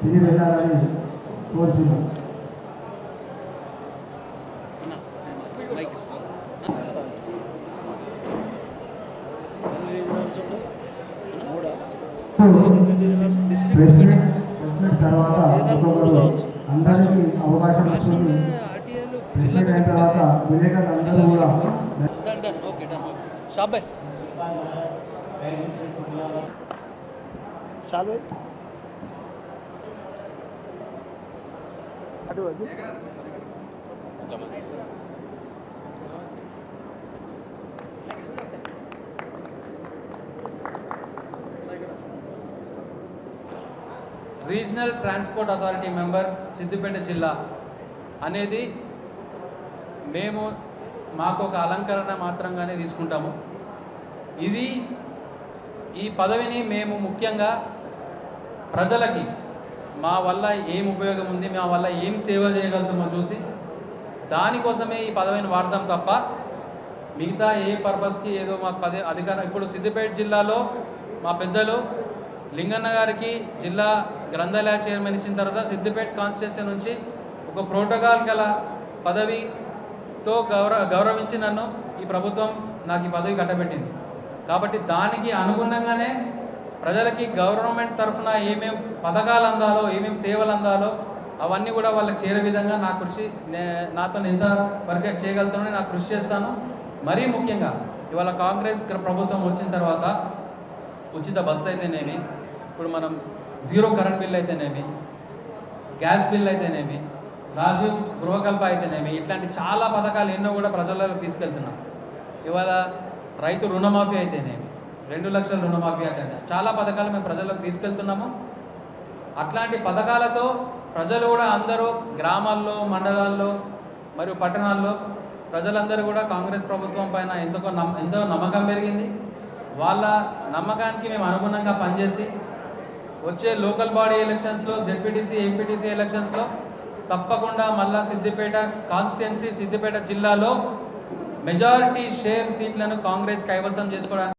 తిరిగి వెళ్ళాలని కోరుచున్నాం. ప్రెసిడెంట్ తర్వాత అందరికీ అవకాశం వస్తుంది. ప్రెసిడెంట్ అయిన తర్వాత విలేకరులు అందరూ కూడా regional transport authority member Siddipet జిల్లా అనేది మేము మాకు ఒక అలంకరణ మాత్రంగానే తీసుకుంటాము. ఈ పదవిని మేము ముఖ్యంగా ప్రజలకి మా వల్ల ఏం ఉపయోగం ఉంది, మా వల్ల ఏం సేవ చేయగలుగుతామో చూసి దానికోసమే ఈ పదవిని వాడతాం తప్ప మిగతా ఏ పర్పస్కి ఏదో మాకు అధికారం. ఇప్పుడు సిద్దిపేట జిల్లాలో మా పెద్దలు లింగన్న గారికి జిల్లా గ్రంథాలయ చైర్మన్ ఇచ్చిన తర్వాత సిద్దిపేట కాన్స్టిట్యూన్సీ నుంచి ఒక ప్రోటోకాల్ గల పదవితో గౌరవించి నన్ను ఈ ప్రభుత్వం నాకు ఈ పదవి కట్టబెట్టింది. కాబట్టి దానికి అనుగుణంగానే ప్రజలకి గవర్నమెంట్ తరఫున ఏమేం పథకాలు అందాలో, ఏమేం సేవలు అందాలో అవన్నీ కూడా వాళ్ళకి చేరే విధంగా నా కృషి, నాతో ఎంత వరకు చేయగలుగుతానో నాకు కృషి చేస్తాను. మరీ ముఖ్యంగా ఇవాళ కాంగ్రెస్ ప్రభుత్వం వచ్చిన తర్వాత ఉచిత బస్సు అయితేనేమి, ఇప్పుడు మనం జీరో కరెంట్ బిల్ అయితేనేమి, గ్యాస్ బిల్ అయితేనేమి, రాజీవ్ గృహకల్ప అయితేనేమి, ఇట్లాంటి చాలా పథకాలు ఎన్నో కూడా ప్రజలకు తీసుకెళ్తున్నాం. ఇవాళ రైతు రుణమాఫీ అయితేనేమి, 2 లక్షల రుణమాఫీ అయితేనే చాలా పథకాలు మేము ప్రజలకు తీసుకెళ్తున్నాము. అట్లాంటి పథకాలతో ప్రజలు కూడా అందరూ గ్రామాల్లో, మండలాల్లో మరియు పట్టణాల్లో ప్రజలందరూ కూడా కాంగ్రెస్ ప్రభుత్వం పైన ఎంతో నమ్మకం పెరిగింది. వాళ్ళ నమ్మకానికి మేము అనుగుణంగా పనిచేసి వచ్చే లోకల్ బాడీ ఎలక్షన్స్లో, జెడ్పీటీసీ, ఎంపీటీసీ ఎలక్షన్స్లో తప్పకుండా మళ్ళా సిద్దిపేట కాన్స్టిట్యున్సీ, సిద్దిపేట జిల్లాలో మెజారిటీ షేర్ సీట్లను కాంగ్రెస్ కైవసం చేసుకోవడానికి